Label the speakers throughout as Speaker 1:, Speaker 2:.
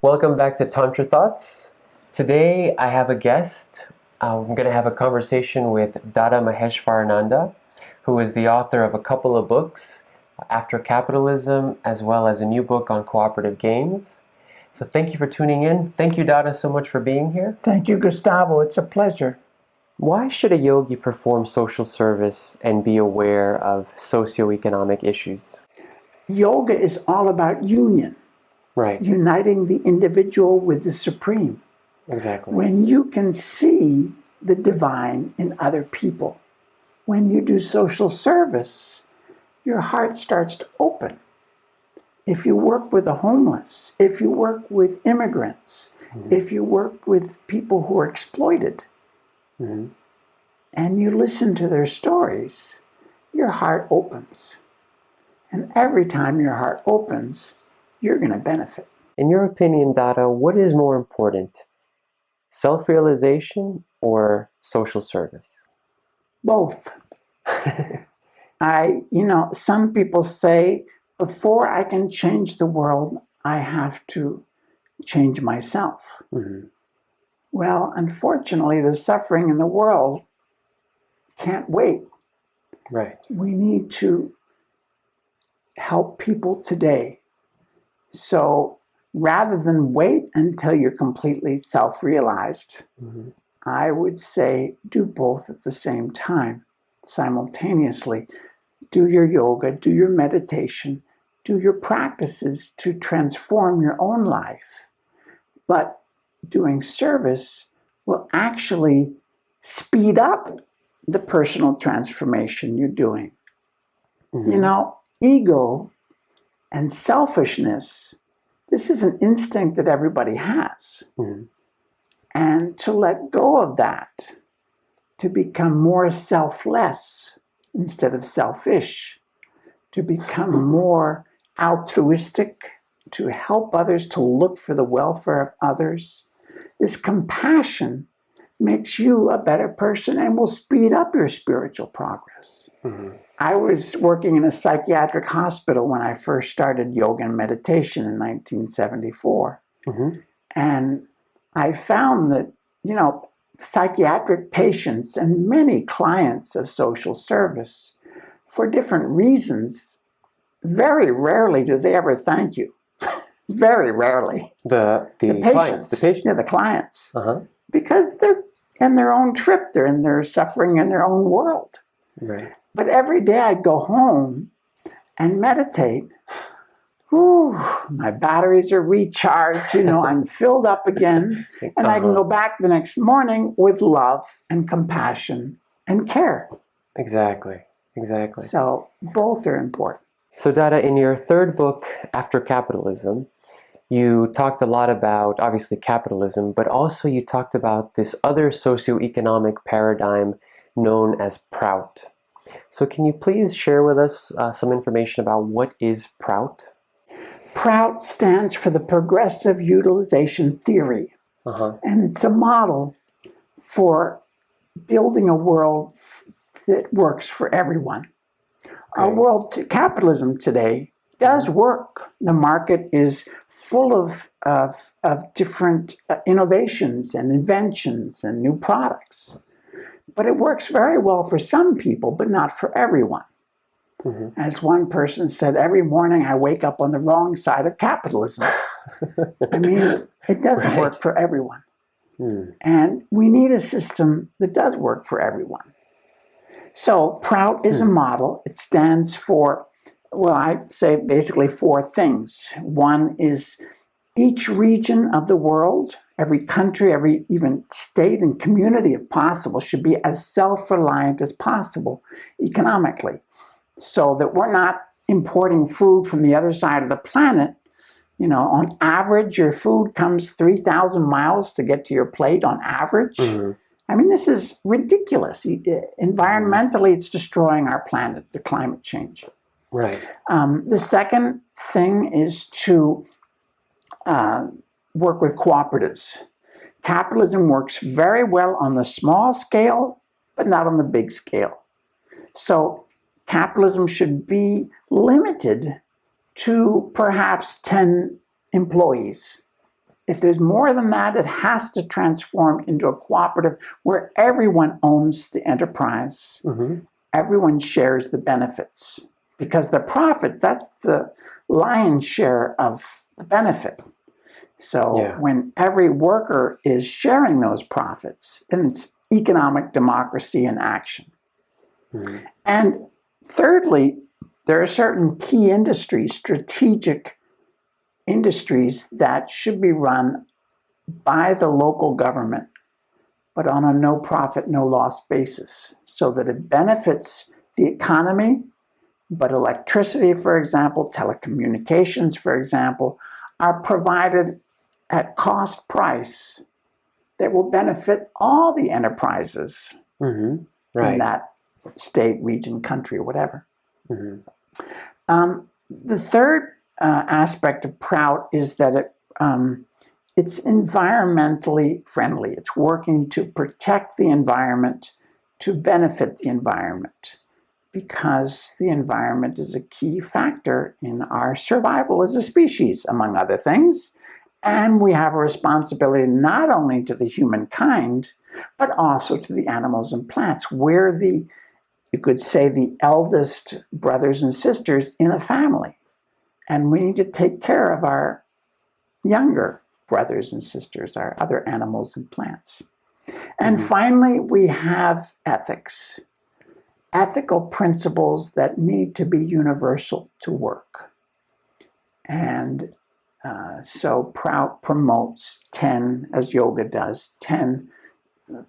Speaker 1: Welcome back to Tantra Thoughts. Today I have a guest. I'm going to have a conversation with Dada Maheshvarananda, who is the author of a couple of books, After Capitalism, as well as a new book on cooperative games. So thank you for tuning in. Thank you, Dada, so much for being here.
Speaker 2: Thank you, Gustavo. It's a pleasure.
Speaker 1: Why should a yogi perform social service and be aware of socioeconomic issues?
Speaker 2: Yoga is all about union.
Speaker 1: Right.
Speaker 2: Uniting the individual with the supreme.
Speaker 1: Exactly.
Speaker 2: When you can see the divine in other people, when you do social service, your heart starts to open. If you work with the homeless, if you work with immigrants, if you work with people who are exploited, and you listen to their stories, your heart opens. And every time your heart opens, you're going to benefit.
Speaker 1: In your opinion, Dada, what is more important? Self-realization or social service?
Speaker 2: Both. Some people say, before I can change the world, I have to change myself. Well, unfortunately, the suffering in the world can't wait.
Speaker 1: Right.
Speaker 2: We need to help people today. So rather than wait until you're completely self-realized, I would say do both at the same time, simultaneously. Do your yoga, do your meditation, do your practices to transform your own life. But doing service will actually speed up the personal transformation you're doing. Ego and selfishness, this is an instinct that everybody has. And to let go of that, to become more selfless instead of selfish, to become more altruistic, to help others, to look for the welfare of others, this compassion makes you a better person and will speed up your spiritual progress. I was working in a psychiatric hospital when I first started yoga and meditation in 1974. And I found that, psychiatric patients and many clients of social service, for different reasons, very rarely do they ever thank you. Very rarely.
Speaker 1: The patients.
Speaker 2: Yeah, the clients. Because they're in their own trip, they're in their suffering in their own world.
Speaker 1: Right.
Speaker 2: But every day I'd go home and meditate. My batteries are recharged, I'm filled up again. And I can go back the next morning with love and compassion and care.
Speaker 1: Exactly.
Speaker 2: So both are important.
Speaker 1: So Dada, in your third book, After Capitalism, you talked a lot about, obviously, capitalism, but also you talked about this other socioeconomic paradigm known as Prout. So can you please share with us some information about what is Prout?
Speaker 2: Prout stands for the Progressive Utilization Theory. And it's a model for building a world that works for everyone. Our world, capitalism today, does work. The market is full of different innovations and inventions and new products. But it works very well for some people, but not for everyone. As one person said, every morning I wake up on the wrong side of capitalism. I mean, it doesn't work for everyone. And we need a system that does work for everyone. So Prout is a model. It stands for, I'd say basically four things. One is each region of the world, every country, every even state and community, if possible, should be as self-reliant as possible economically, so that we're not importing food from the other side of the planet. On average, your food comes 3,000 miles to get to your plate on average. I mean, this is ridiculous. Environmentally, it's destroying our planet, the climate change.
Speaker 1: Right.
Speaker 2: The second thing is to work with cooperatives. Capitalism works very well on the small scale, but not on the big scale. So capitalism should be limited to perhaps 10 employees. if there's more than that, it has to transform into a cooperative where everyone owns the enterprise. Everyone shares the benefits. Because the profit, that's the lion's share of the benefit. So when every worker is sharing those profits, then it's economic democracy in action. And thirdly, there are certain key industries, strategic industries that should be run by the local government, but on a no profit, no loss basis, so that it benefits the economy. But electricity, for example, telecommunications, for example, are provided at cost price that will benefit all the enterprises in that state, region, country, or whatever. The third aspect of Prout is that it's environmentally friendly. It's working to protect the environment, to benefit the environment, because the environment is a key factor in our survival as a species, among other things. And we have a responsibility not only to the humankind, but also to the animals and plants. We're you could say, the eldest brothers and sisters in a family. And we need to take care of our younger brothers and sisters, our other animals and plants. And finally, we have ethics. Ethical principles that need to be universal to work. And so Prout promotes 10, as yoga does, 10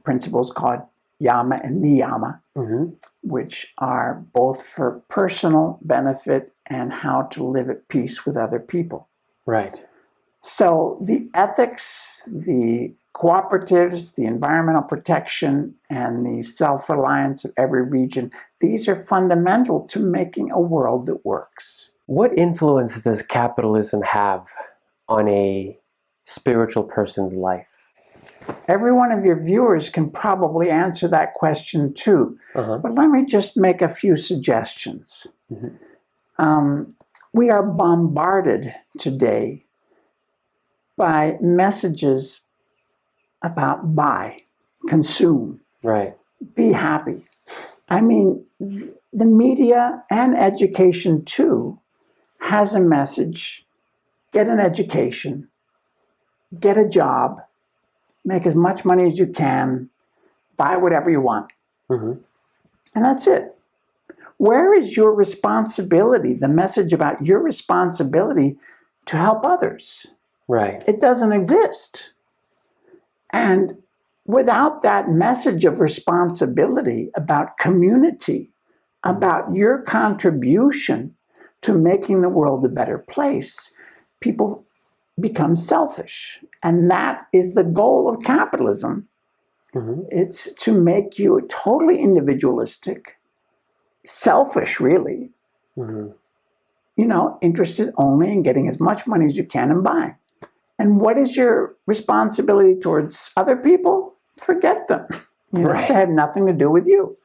Speaker 2: principles called yama and niyama, which are both for personal benefit and how to live at peace with other people.
Speaker 1: Right.
Speaker 2: So the ethics, the cooperatives, the environmental protection, and the self-reliance of every region, these are fundamental to making a world that works.
Speaker 1: What influence does capitalism have on a spiritual person's life?
Speaker 2: Every one of your viewers can probably answer that question too. But let me just make a few suggestions. We are bombarded today by messages about buy, consume, be happy. I mean, the media and education too has a message: get an education, get a job, make as much money as you can, buy whatever you want. And that's it. Where is your responsibility, the message about your responsibility to help others? It doesn't exist. And without that message of responsibility about community, about your contribution to making the world a better place, people become selfish. And that is the goal of capitalism. It's to make you totally individualistic, selfish, really, interested only in getting as much money as you can and buying. And what is your responsibility towards other people? Forget them. They have nothing to do with you.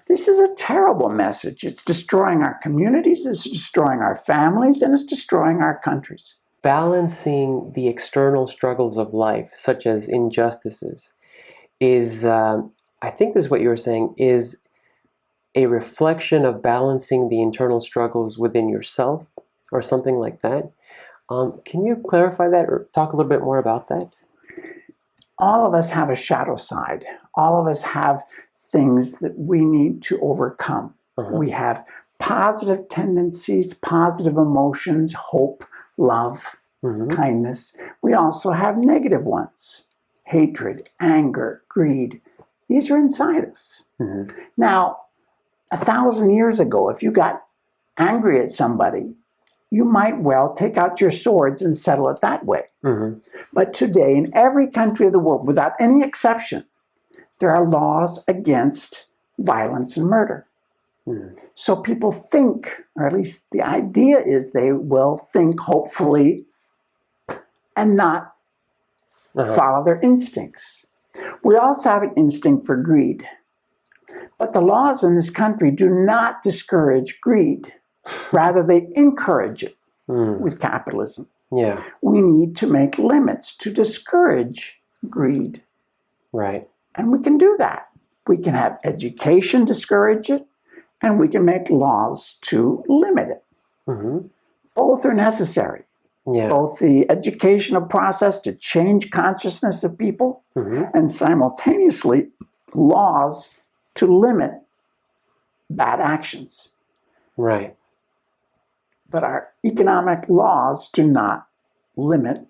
Speaker 2: This is a terrible message. It's destroying our communities, it's destroying our families, and it's destroying our countries.
Speaker 1: Balancing the external struggles of life, such as injustices, is, I think this is what you were saying, is a reflection of balancing the internal struggles within yourself, or something like that. Can you clarify that or talk a little bit more about that?
Speaker 2: All of us have a shadow side. All of us have things that we need to overcome. We have positive tendencies, positive emotions, hope, love, kindness. We also have negative ones: hatred, anger, greed. These are inside us. Now, 1,000 years ago, if you got angry at somebody, you might well take out your swords and settle it that way. But today, in every country of the world, without any exception, there are laws against violence and murder. So people think, or at least the idea is they will think, hopefully, and not follow their instincts. We also have an instinct for greed. But the laws in this country do not discourage greed. Rather, they encourage it with capitalism.
Speaker 1: Yeah.
Speaker 2: We need to make limits to discourage greed.
Speaker 1: Right.
Speaker 2: And we can do that. We can have education discourage it, and we can make laws to limit it.
Speaker 1: Mm-hmm.
Speaker 2: Both are necessary.
Speaker 1: Yeah.
Speaker 2: Both the educational process to change consciousness of people, and simultaneously laws to limit bad actions.
Speaker 1: Right.
Speaker 2: But our economic laws do not limit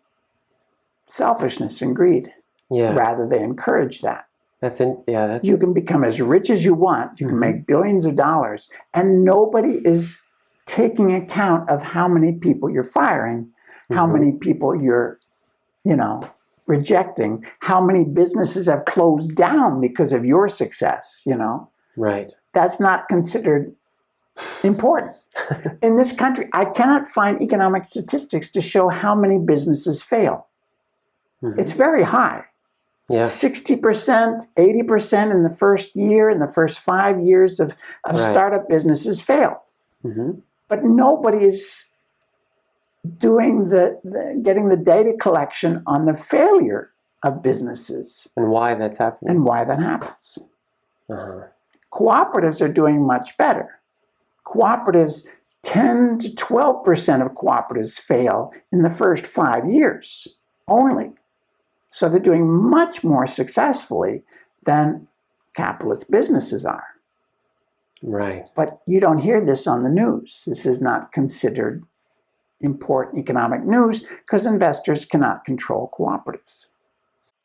Speaker 2: selfishness and greed.
Speaker 1: Yeah.
Speaker 2: Rather, they encourage that. You can become as rich as you want. You can make billions of dollars, and nobody is taking account of how many people you're firing, how many people you're, rejecting, how many businesses have closed down because of your success,
Speaker 1: Right.
Speaker 2: That's not considered important. In this country, I cannot find economic statistics to show how many businesses fail. It's very high.
Speaker 1: Yeah.
Speaker 2: 60%, 80% in the first year, in the first 5 years of startup businesses fail. But nobody is doing getting the data collection on the failure of businesses.
Speaker 1: And why that's happening.
Speaker 2: And why that happens. Cooperatives are doing much better. Cooperatives, 10 to 12% of cooperatives fail in the first 5 years only. So they're doing much more successfully than capitalist businesses are.
Speaker 1: Right.
Speaker 2: But you don't hear this on the news. This is not considered important economic news because investors cannot control cooperatives.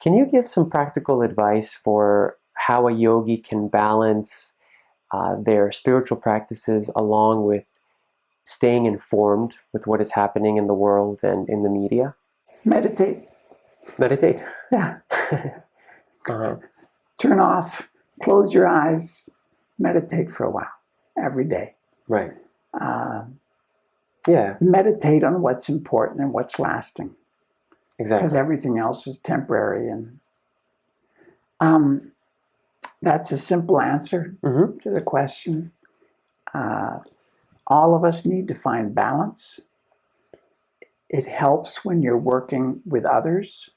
Speaker 1: Can you give some practical advice for how a yogi can balance their spiritual practices along with staying informed with what is happening in the world and in the media?
Speaker 2: Meditate.
Speaker 1: Meditate?
Speaker 2: Yeah. Turn off, close your eyes, meditate for a while, every day.
Speaker 1: Right.
Speaker 2: Meditate on what's important and what's lasting.
Speaker 1: Exactly.
Speaker 2: Because everything else is temporary. And that's a simple answer to the question. All of us need to find balance. It helps when you're working with others.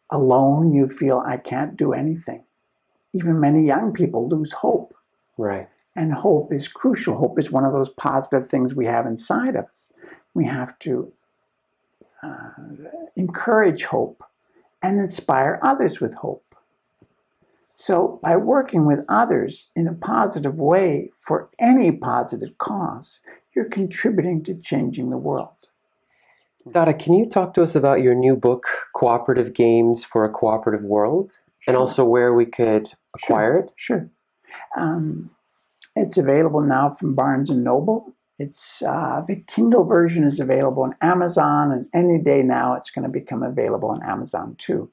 Speaker 2: Alone, you feel, I can't do anything. Even many young people lose hope.
Speaker 1: Right.
Speaker 2: And hope is crucial. Hope is one of those positive things we have inside of us. We have to encourage hope and inspire others with hope. So by working with others in a positive way for any positive cause, you're contributing to changing the world.
Speaker 1: Dada, can you talk to us about your new book, Cooperative Games for a Cooperative World, and also where we could acquire it?
Speaker 2: Sure. It's available now from Barnes & Noble. It's the Kindle version is available on Amazon, and any day now it's going to become available on Amazon too.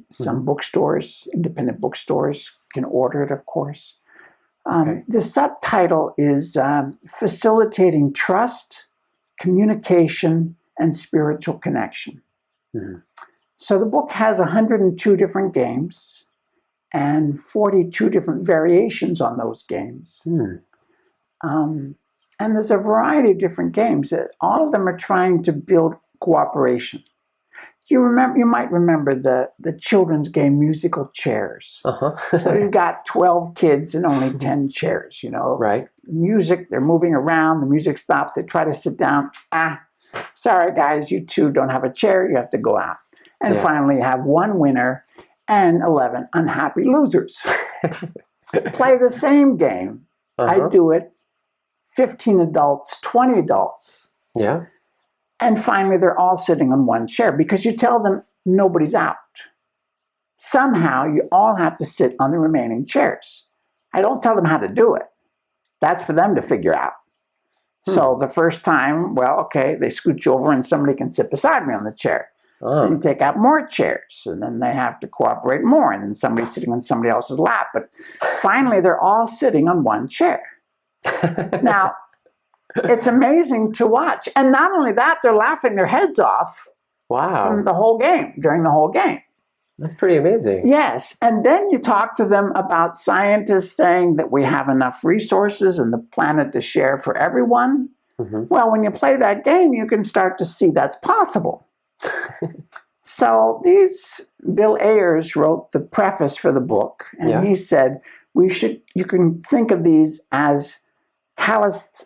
Speaker 2: Some bookstores, independent bookstores, can order it, of course. The subtitle is Facilitating Trust, Communication, and Spiritual Connection. So the book has 102 different games and 42 different variations on those games. And there's a variety of different games that all of them are trying to build cooperation. You might remember the children's game musical chairs. So you've got 12 kids and only 10 chairs,
Speaker 1: Right.
Speaker 2: Music, they're moving around, the music stops, they try to sit down. Sorry guys, you two don't have a chair, you have to go out. And finally you have one winner and 11 unhappy losers. Play the same game. I do it, 15 adults, 20 adults.
Speaker 1: Yeah.
Speaker 2: And finally, they're all sitting on one chair because you tell them nobody's out. Somehow, you all have to sit on the remaining chairs. I don't tell them how to do it. That's for them to figure out. So the first time, they scooch over and somebody can sit beside me on the chair. Then you take out more chairs, and then they have to cooperate more, and then somebody's sitting on somebody else's lap. But finally, they're all sitting on one chair. Now, it's amazing to watch. And not only that, they're laughing their heads off from the whole game, during the whole game.
Speaker 1: That's pretty amazing.
Speaker 2: Yes. And then you talk to them about scientists saying that we have enough resources in the planet to share for everyone. Well, when you play that game, you can start to see that's possible. So Bill Ayers wrote the preface for the book, and he said, you can think of these as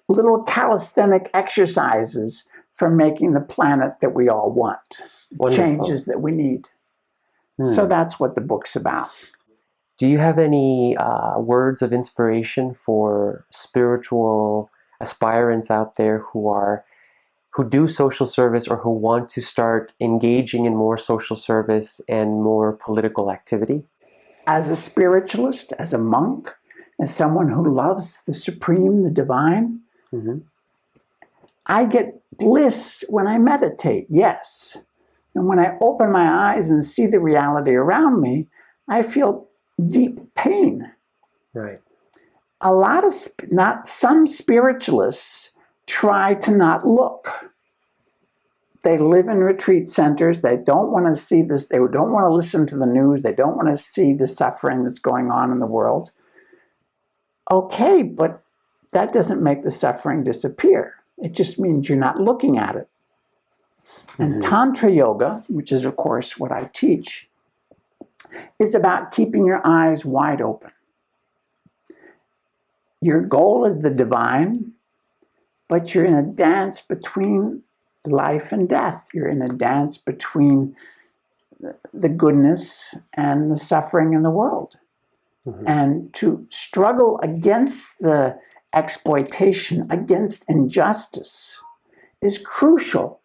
Speaker 2: little calisthenic exercises for making the planet that we all want, changes that we need. So that's what the book's about.
Speaker 1: Do you have any words of inspiration for spiritual aspirants out there who do social service or who want to start engaging in more social service and more political activity?
Speaker 2: As a spiritualist, as a monk, as someone who loves the supreme, the divine, I get bliss when I meditate, yes. And when I open my eyes and see the reality around me, I feel deep pain.
Speaker 1: Right.
Speaker 2: Some spiritualists try to not look. They live in retreat centers. They don't want to see this. They don't want to listen to the news. They don't want to see the suffering that's going on in the world. Okay, but that doesn't make the suffering disappear. It just means you're not looking at it. And Tantra Yoga, which is, of course, what I teach, is about keeping your eyes wide open. Your goal is the divine, but you're in a dance between life and death. You're in a dance between the goodness and the suffering in the world. And to struggle against the exploitation, against injustice, is crucial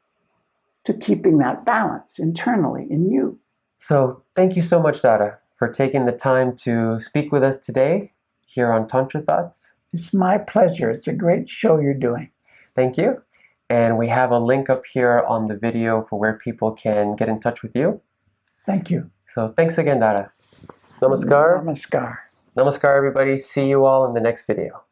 Speaker 2: to keeping that balance internally in you.
Speaker 1: So thank you so much, Dada, for taking the time to speak with us today here on Tantra Thoughts.
Speaker 2: It's my pleasure. It's a great show you're doing.
Speaker 1: Thank you. And we have a link up here on the video for where people can get in touch with you.
Speaker 2: Thank you.
Speaker 1: So thanks again, Dada. Namaskar.
Speaker 2: Namaskar.
Speaker 1: Namaskar, everybody. See you all in the next video.